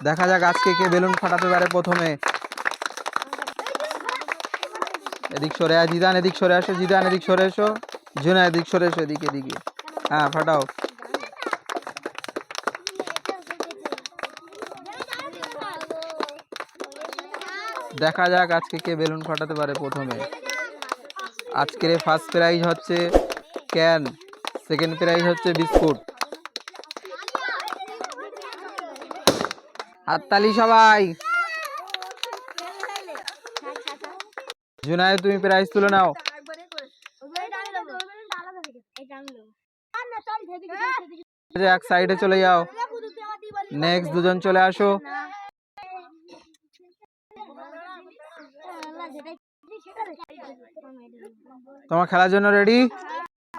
দেখা যাক আজকে কে বেলুন ফাটাতে পারে প্রথমে। এদিক সরে আয় জিদান, এদিক সরে আসো জিদান, এদিক সরে এসো জুনা, এদিক সরে এসো, এদিকে এদিকে। হ্যাঁ ফাটাও। দেখা যাক আজকে কে বেলুন ফাটাতে পারে প্রথমে। আজকের ফার্স্ট প্রাইজ হচ্ছে ক্যান, সেকেন্ড প্রাইজ হচ্ছে বিস্কুট। হাততালি সবাই। জুনায়েদ তুমি প্রাইজ তুলে নাও। এক সাইডে চলে যাও। নেক্সট দুজন চলে আসো। তোমার খেলার জন্য রেডি?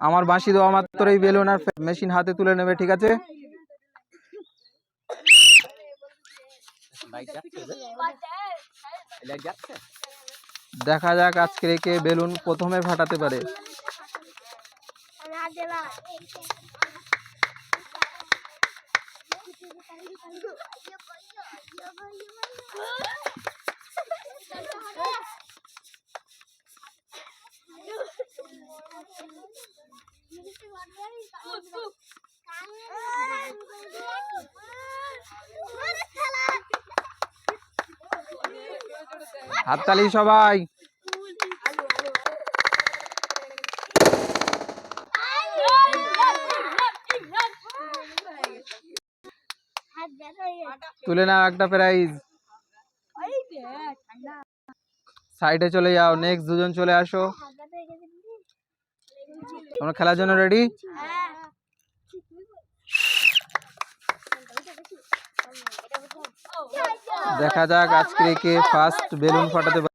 আমার বাঁশি দেওয়া মাত্রই বেলুন আর মেশিন হাতে তুলে নেবে, ঠিক আছে? দেখা যাক আজকে কে বেলুন প্রথমে ফাটাতে পারে। হাততালি সবাই। তুলে নাও একটা প্রাইজ। সাইডে চলে যাও। নেক্সট দুজন চলে আসো। তোমরা খেলার জন্য রেডি? দেখা যাক আজকে কে ফার্স্ট বেলুন ফাটাতে পারে।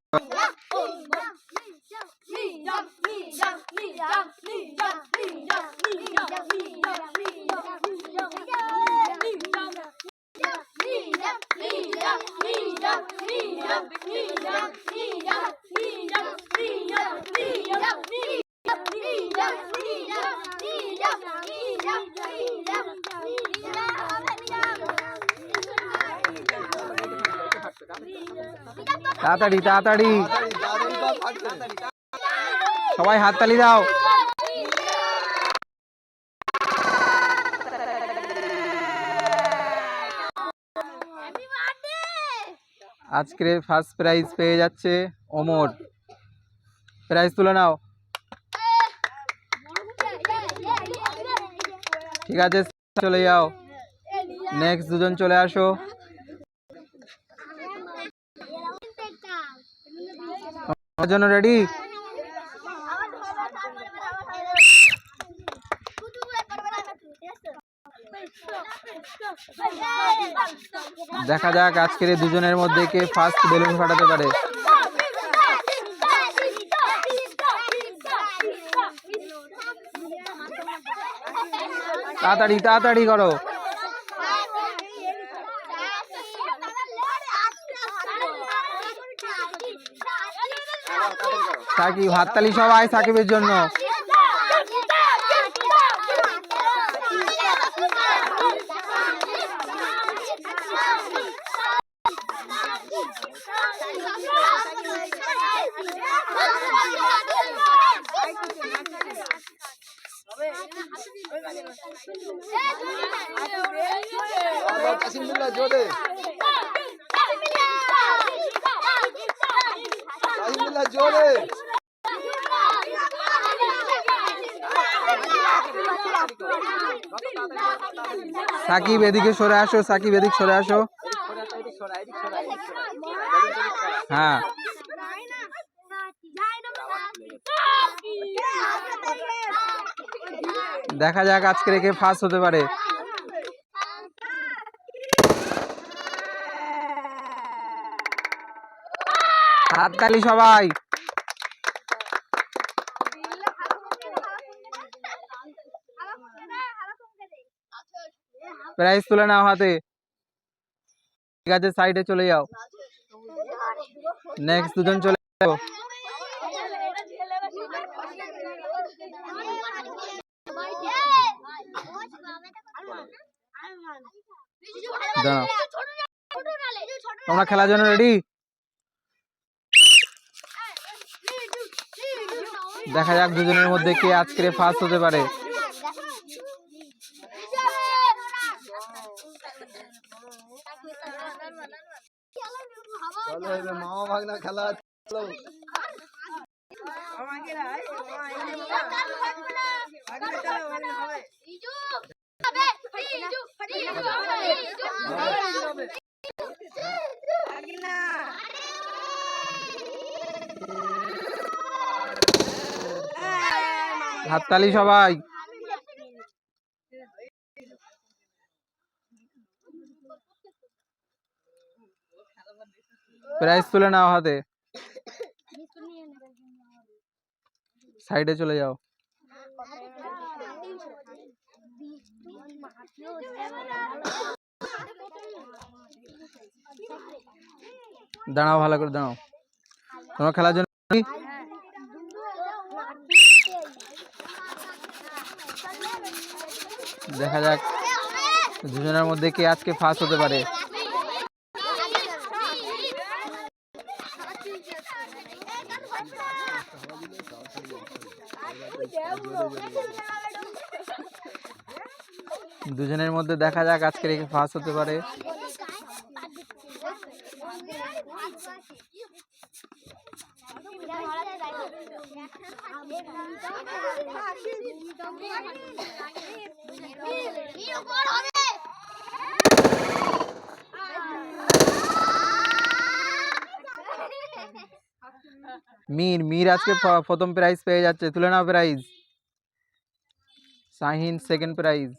তাড়াতাড়ি তাড়াতাড়ি সবাই হাততালি দাও। আজকে ফার্স্ট প্রাইজ পেয়ে যাচ্ছে ওমর। প্রাইজ তুলে নাও। ঠিক আছে চলে যাও। নেক্সট দুজন চলে আসো। তোমার জন্য রেডি? দেখা যাক আজকের এই দুজনের মধ্যে কে ফার্স্ট বেলুন ফাটাতে পারে। তাড়াতাড়ি তাড়াতাড়ি করো। সাকিব, হাততালি সবাই সাকিবের জন্য। সাকিব এদিকে সরে আসো, সাকিব এদিক সরে আসো। হ্যাঁ দেখা যাক আজকে কে ফার্স্ট হতে পারে। হাততালি সবাই। প্রাইজ তুলে নাও হাতে। ঠিক আছে সাইডে চলে যাও। নেক্সট দুজন চলে যাও। দাঁড়াও। তোমরা খেলার জন্য রেডি? দেখা যাক দুজনের মধ্যে কে আজকে ফার্স্ট হতে পারে। মামা ভাগনা খেলা হাততালি সবাই। প্রাইজ তুলে নাও হাতে, সাইডে চলে যাও। দাঁড়াও, ভালো করে দাঁড়াও। তোমরা খেলার জন্য দেখা যাক দুজনের মধ্যে কে আজকে ফার্স্ট হতে পারে। দুজনের মধ্যে দেখা যাক আজকে কে ফার্স্ট হতে পারে। মীর আজকে প্রথম প্রাইজ পেয়ে যাচ্ছে, তুলে নাও প্রাইজ। Shahin second prize.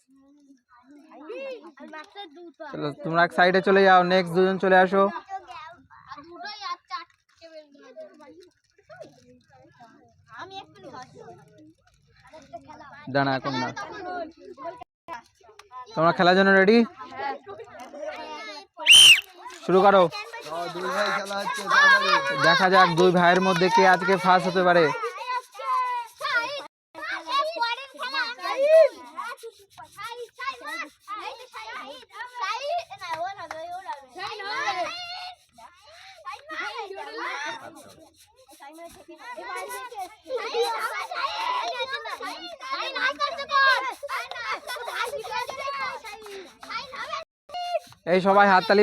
চলো তোমরা এক সাইডে চলে যাও, নেক্সট দুজন চলে আসো। দাঁড়া এখন না, তোমরা খেলার জন্য রেডি? শুরু করো। দেখা যাক দুই ভাইয়ের মধ্যে কে আজকে ফার্স্ট হতে পারে। এই সবাই হাততালি।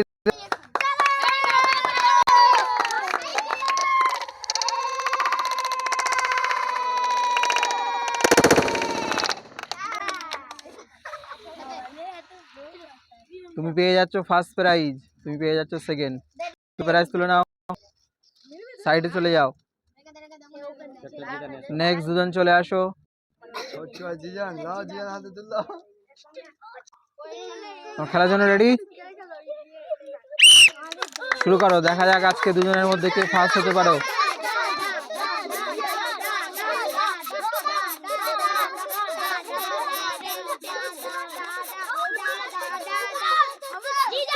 তুমি পেয়ে যাচ্ছ ফার্স্ট প্রাইজ, তুমি পেয়ে যাচ্ছ সেকেন্ড প্রাইজ। তুলে নাও, সাইডে চলে যাও। নেক্সট দুজন চলে আসো। খেলার জন্য রেডি? শুরু করো। দেখা যাক আজকে দুজনের মধ্যে কে ফার্স্ট হতে পারো।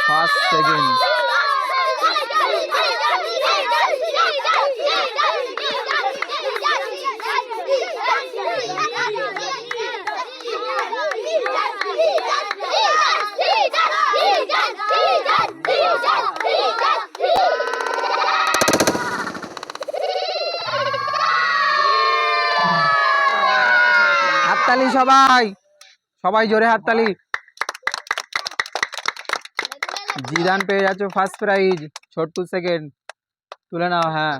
First second. হাততালি সবাই, সবাই জোরে হাততালি। জিদান পেয়ে যাচ্ছ ফার্স্ট প্রাইজ, ছোট্টু সেকেন্ড। তুলে নাও। হ্যাঁ।